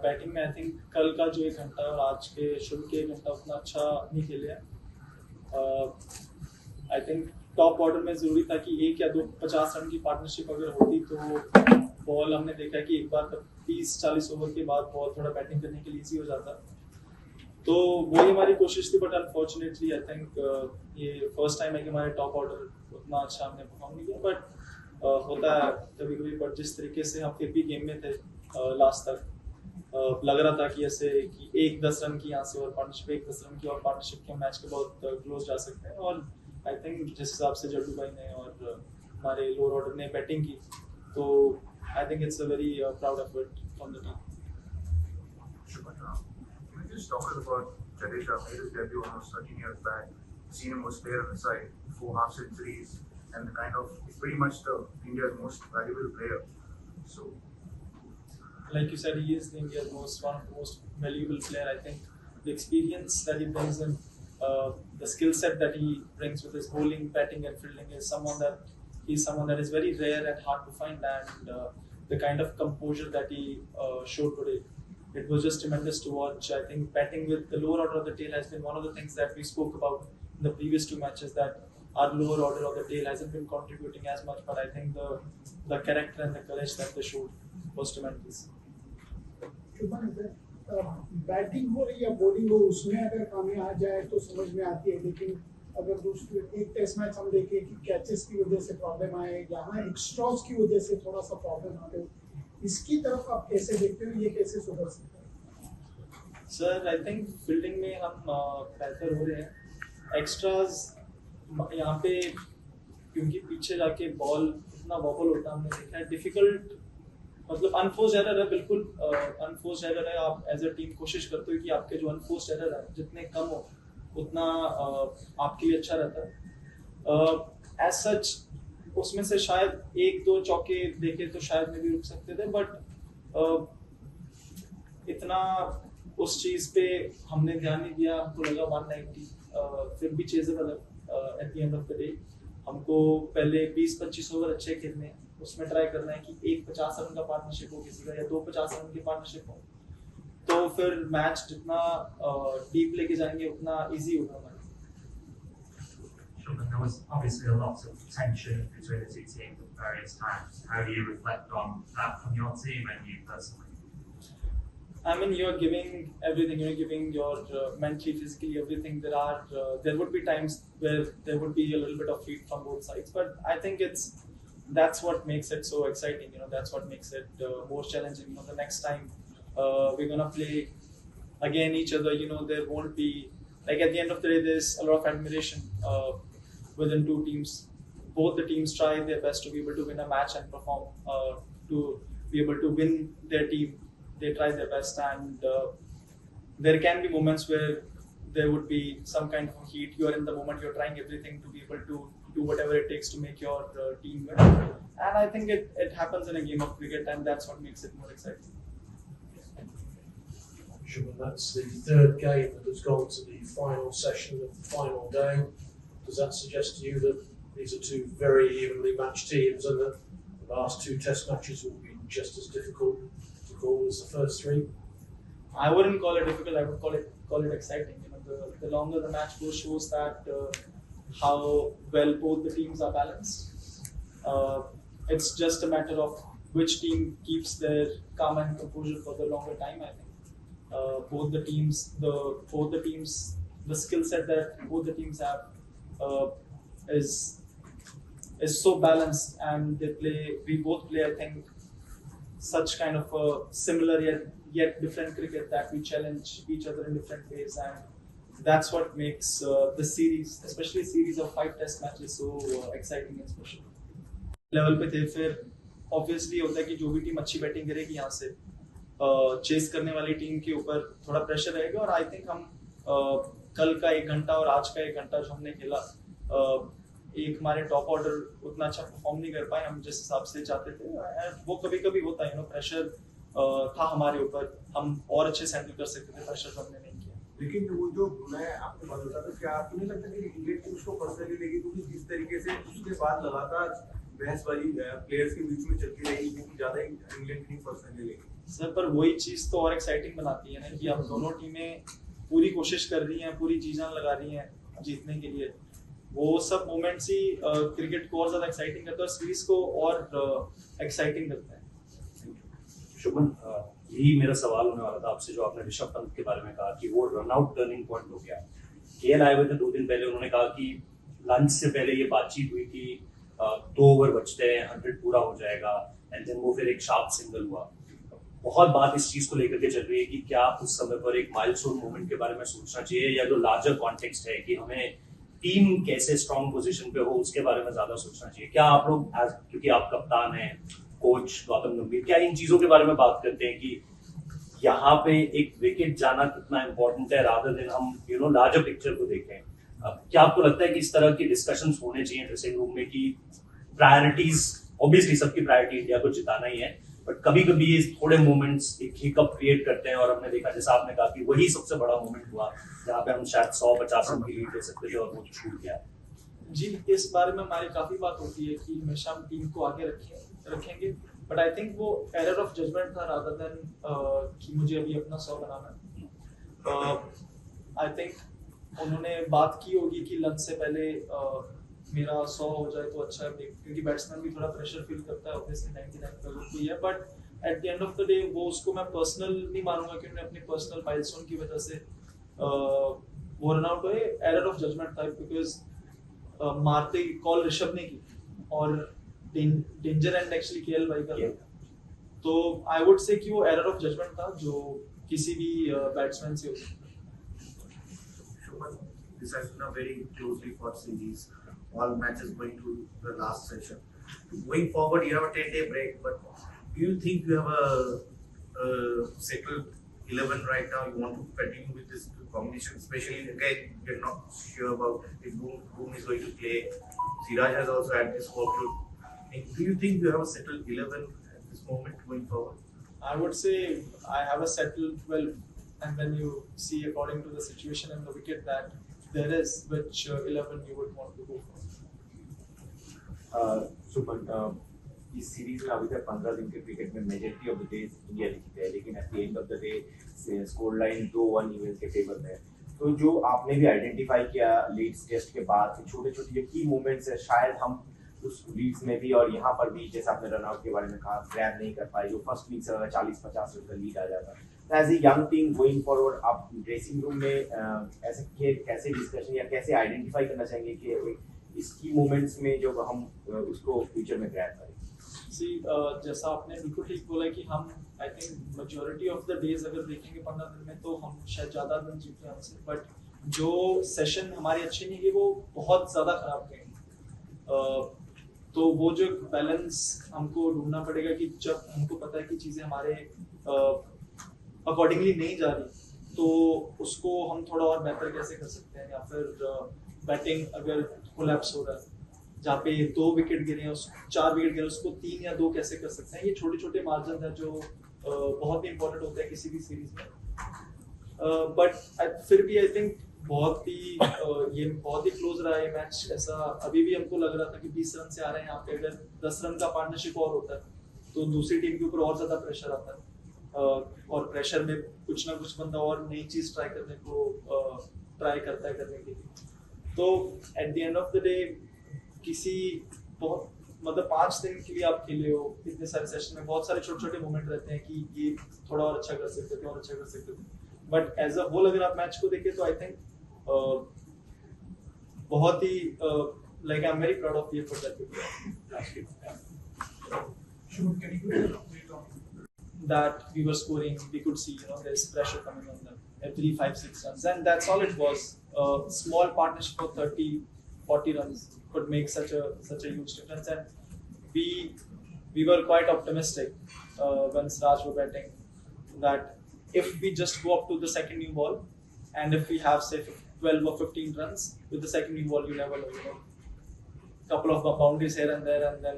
Batting में I think कल का जो 1 घंटा और आज के शुरू के 1 घंटा उतना अच्छा नहीं खेले हैं। आई थिंक टॉप ऑर्डर में ज़रूरी था कि 1 या 2 50 रन की पार्टनरशिप अगर होती तो बॉल हमने देखा कि एक बार 30-40 ओवर के बाद बॉल थोड़ा बैटिंग करने के लिए ईजी हो जाता। तो वही हमारी कोशिश थी, बट अनफॉर्चुनेटली आई थिंक ये फर्स्ट टाइम है कि हमारे टॉप ऑर्डर उतना अच्छा हमने परफॉर्म नहीं किया। बट होता है कभी कभी, बट जिस तरीके से हम फिर भी गेम में थे लास्ट तक, लग रहा था कि ऐसे कि 1-10 रन की यहाँ से और पार्टनरशिप, 1-10 रन की और पार्टनरशिप के मैच के बहुत क्लोज जा सकते हैं। और आई थिंक जिस हिसाब से जड्डू भाई ने और हमारे लोअर ऑर्डर ने बैटिंग की, तो I think it's a very proud effort from the team. Just talking about Jadeja, made his debut almost 13 years back. Seen him was player on the side, 4 half centuries, and he's pretty much India's most valuable player. So, like you said, he is India's one of the most valuable player. I think the experience that he brings in, the skill set that he brings with his bowling, batting, and fielding is someone that is very rare and hard to find. And the kind of composure that he showed today, it was just tremendous to watch. I think batting with the lower order of the tail has been one of the things that we spoke about in the previous 2 matches, that our lower order of the tail hasn't been contributing as much. But I think the character and the courage that they showed was tremendous. Batting हो या bowling हो, उसमें अगर कमी आ जाए तो समझ में आती है, लेकिन अगर दूसरे एक टेस्ट मैच हम देखें कि कैचेस की वजह से प्रॉब्लम आए, यहाँ एक्स्ट्रास की वजह से थोड़ा सा प्रॉब्लम आ गई, इसकी तरफ आप कैसे देखते हो, ये कैसे सुधर सकते हैं? सर आई थिंक फील्डिंग में हम बेहतर हो रहे हैं। एक्स्ट्राज यहाँ पे क्योंकि पीछे जाके बॉल इतना वॉबल होता है, हमने देखा है डिफिकल्ट, मतलब अनफोर्स एरर है, बिल्कुल अनफोर्स एरर है। आप एज अ टीम कोशिश करते हो कि आपके जो अनफोर्स एरर है जितने कम हो उतना आपके लिए अच्छा रहता है। एज सच उसमें से शायद 1-2 चौके देखे तो शायद में भी रुक सकते थे, बट इतना उस चीज पे हमने ध्यान नहीं दिया। हमको लगा 190 फिर भी चेजेबल है at the end of the day. हमको पहले 20-25 ओवर अच्छे खेलने हैं, उसमें ट्राई करना है कि 1 50 रन का पार्टनरशिप हो किसी का, या 2 50 रन की पार्टनरशिप हो, तो फिर मैच जितना डीप लेके जाएंगे उतना इजी होगा हमारे। There was obviously a lot of tension between the two teams at various times. How do you reflect on that from your team and you personally? I mean, you're giving everything. You're giving your mentally, physically, everything. There would be times where there would be a little bit of heat from both sides, but I think that's what makes it so exciting. That's what makes it more challenging. The next time we're gonna play again each other. There won't be, like, at the end of the day, there's a lot of admiration within two teams. Both the teams try their best to be able to win a match and perform, to be able to win their team. They try their best, and there can be moments where there would be some kind of heat. You're in the moment, you're trying everything to be able to do whatever it takes to make your team win. And I think it happens in a game of cricket, and that's what makes it more exciting. Sure, that's the third game that has gone to the final session of the final day. Does that suggest to you that these are two very evenly matched teams, and that the last 2 test matches will be just as difficult to call as the first 3? I wouldn't call it difficult. I would call it exciting. The longer the match goes shows that how well both the teams are balanced. It's just a matter of which team keeps their calm and composure for the longer time. I think both the teams, the skill set that both the teams have is so balanced, and we both play, I think, such kind of a similar yet different cricket that we challenge each other in different ways, and that's what makes the series, especially a series of 5 test matches, so exciting and special. Level पे थे, फिर obviously होता है कि जो भी team अच्छी batting करेगी यहाँ से चेस करने वाली टीम के ऊपर थोड़ा प्रेशर रहेगा। और आई थिंक हम कल का 1 घंटा और आज का 1 घंटा जो हमने खेला, एक हमारे टॉप ऑर्डर उतना अच्छा परफॉर्म नहीं कर पाए हम जिस हिसाब से चाहते थे। वो कभी कभी होता है, प्रेशर था हमारे ऊपर, हम और अच्छे से हैंडल कर सकते थे प्रेशर जो हमने नहीं किया। लेकिन वो जो मैं आपको बात बता था, क्या आपको नहीं लगता कि इंडियन टीम उसको पर्सनली लेगी, क्योंकि जिस तरीके से उसके बाद लगातार बहसबाजी प्लेयर्स के बीच में चलती रही, क्योंकि ज्यादा इंग्लैंड टीम पर्सनली लेगी? सर पर वही चीज़ तो और एक्साइटिंग बनाती है ना कि अब दोनों टीमें पूरी कोशिश कर रही हैं, पूरी जी जान लगा रही हैं जीतने के लिए। वो सब मोमेंट्स ही क्रिकेट को और ज़्यादा एक्साइटिंग करता है और सीरीज को और एक्साइटिंग करता है। शुभमन, यही मेरा सवाल होने वाला था आपसे, जो आपने ऋषभ पंत के बारे में कहा कि वो रन आउट टर्निंग पॉइंट हो गया। केएल आए हुए थे 2 दिन पहले, उन्होंने कहा कि लंच से पहले ये बातचीत हुई कि 2 ओवर बचते हैं, 100 पूरा हो जाएगा, एंड देन वो फिर एक शार्प सिंगल हुआ। बहुत बात इस चीज को लेकर के चल रही है कि क्या उस समय पर एक माइलस्टोन मोमेंट के बारे में सोचना चाहिए, या जो लार्जर कॉन्टेक्स्ट है कि हमें टीम कैसे स्ट्रॉन्ग पोजीशन पे हो उसके बारे में ज्यादा सोचना चाहिए। क्या आप लोग क्योंकि आप कप्तान हैं, कोच गौतम गंभीर, क्या इन चीजों के बारे में बात करते हैं कि यहाँ पे एक विकेट जाना कितना इंपॉर्टेंट है, रादर देन हम लार्जर पिक्चर को देखें? क्या आपको लगता है कि इस तरह की डिस्कशंस होने चाहिए ड्रेसिंग रूम में कि प्रायोरिटीज, ऑब्वियसली सबकी प्रायोरिटी इंडिया को जिताना ही है, बट कभी कभी ये थोड़े मोमेंट्स एक हिकअप क्रिएट करते हैं, और हमने देखा जैसा आपने कहा कि वही सबसे बड़ा मोमेंट हुआ जहाँ पे हम शायद 150 रन की लीड ले सकते थे और वो छूट गया। जी, इस बारे में हमारी काफ़ी बात होती है कि हमेशा हम टीम को आगे रखेंगे, बट आई थिंक वो एरर ऑफ जजमेंट था रादर देन कि मुझे अभी अपना 100 बनाना है। आई थिंक उन्होंने बात की होगी कि लंच से पहले मेरा 100 हो जाए तो अच्छा है, क्योंकि बैट्समैन भी थोड़ा प्रेशर फील करता है, ऑब्वियसली 99 का कोई है, but at the end of the day वो उसको मैं पर्सनल नहीं मानूंगा कि उन्होंने अपनी पर्सनल माइलस्टोन की वजह से वो रन आउट हुए। एरर ऑफ जजमेंट था, बिकॉज मारते कॉल ऋषभ ने की और डेंजर एंड एक्चुअली केएल भाई का, तो आई वुड से कि वो एरर ऑफ जजमेंट था जो किसी भी बैट्समैन से हो सकता है। This has been a very closely fought series. All matches going to the last session. Going forward, you have a 10-day break, but do you think you have a settled 11 right now? You want to continue with this combination, especially again, you're not sure about if Boom is going to play. Siraj has also had this workload. Do you think you have a settled 11 at this moment going forward? I would say I have a settled 12, and then you see according to the situation and the wicket that there is, which 11 you would want to go for. Super, इस series में अभी तक 15 दिन के cricket में majority of the days India जीते है, लेकिन at the end of the day score line 2-1 US के फेवर में है। तो जो आपने भी आइडेंटिफाई किया लीड्स टेस्ट के बाद छोटे छोटे जो की मूवमेंट्स है, शायद हम उस लीड्स में भी और यहाँ पर भी, जैसे आपने रनआउट के बारे में कहा, ग्रैब नहीं कर पाए, जो फर्स्ट इनिंग्स अगर 40-50 रन का लीड आ जाता। As a young team going forward, आप ड्रेसिंग रूम में ऐसे कैसे डिस्कशन या कैसे आइडेंटिफाई करना चाहेंगे कि इस की मोमेंट्स में जो हम उसको फ्यूचर में ग्रैब करें? सी जैसा आपने बिल्कुल ठीक बोला कि हम I think majority of the days अगर देखेंगे 15 दिन में तो हम शायद ज़्यादा रन जीते हैं हमसे, बट जो सेशन हमारी अच्छी नहीं गई वो बहुत ज़्यादा खराब गई। तो वो जो बैलेंस हमको ढूंढना पड़ेगा कि जब हमको पता है कि चीज़ें हमारे अकॉर्डिंगली नहीं जा रही तो उसको हम थोड़ा और बेहतर कैसे कर सकते हैं, या फिर बैटिंग अगर कोलैप्स हो रहा है जहाँ पे 2 विकेट गिरे हैं, 4 विकेट गिरे, उसको 3 या 2 कैसे कर सकते हैं। ये छोटे छोटे मार्जिन है जो बहुत ही इंपॉर्टेंट होते हैं किसी भी सीरीज में। बट फिर भी आई थिंक ये बहुत ही क्लोज रहा है ये मैच। ऐसा अभी भी हमको लग रहा था कि 20 रन से आ रहे हैं यहाँ पे, अगर 10 रन का पार्टनरशिप और होता है तो दूसरी टीम के ऊपर और ज्यादा प्रेशर आता है, और प्रेशर में कुछ ना कुछ बंदा और नई चीज ट्राई करने को ट्राई करता है करने के लिए। तो at the end of the day किसी बहुत मतलब 5 दिन के लिए आप खेले हो, इतने सारे सेशन में बहुत सारे छोटे छोटे मोमेंट रहते हैं कि ये थोड़ा और अच्छा कर सकते थे और अच्छा कर सकते थे, बट एज अ होल अगर आप मैच को देखें तो आई थिंक बहुत ही like I am very proud of the effort that we that we were scoring, we could see there's pressure coming on them every 5-6 runs, and that's all it was. A small partnership of 30-40 runs could make such a huge difference, and we were quite optimistic when Siraj were batting that if we just go up to the second new ball and if we have say 12 or 15 runs with the second new ball, you never know, couple of boundaries here and there, and then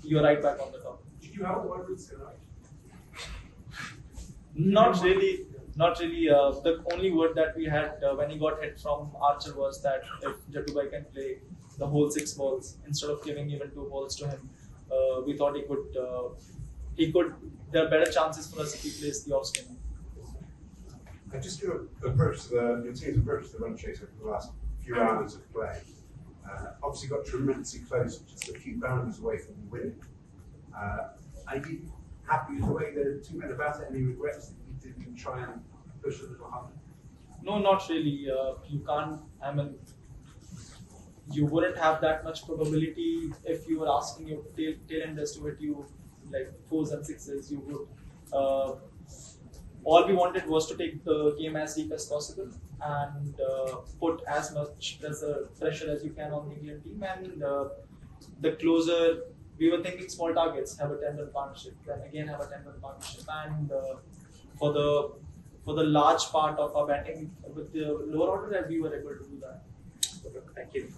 you're right back on the top. Did you have a word with Siraj? Not really. The only word that we had when he got hit from Archer was that if Jatubai can play the whole 6 balls instead of giving even 2 balls to him, we thought he could there are better chances for us if he plays the off spinner. And just your approach to your team's approach to the run chaser for the last few hours of play. Obviously got tremendously close, just a few boundaries away from winning. Are you happy with the way the team went about it? Any regrets that you didn't try and push a little harder? No, not really. You can't. I mean, you wouldn't have that much probability if you were asking your tail enders to hit you like 4s and 6s. You would. All we wanted was to take the game as deep as possible and put as much pressure as you can on the England team. And the closer, we were thinking small targets, have a 10-run partnership, then again have a 10-run partnership. And for the large part of our batting with the lower order, we were able to do that. Thank you.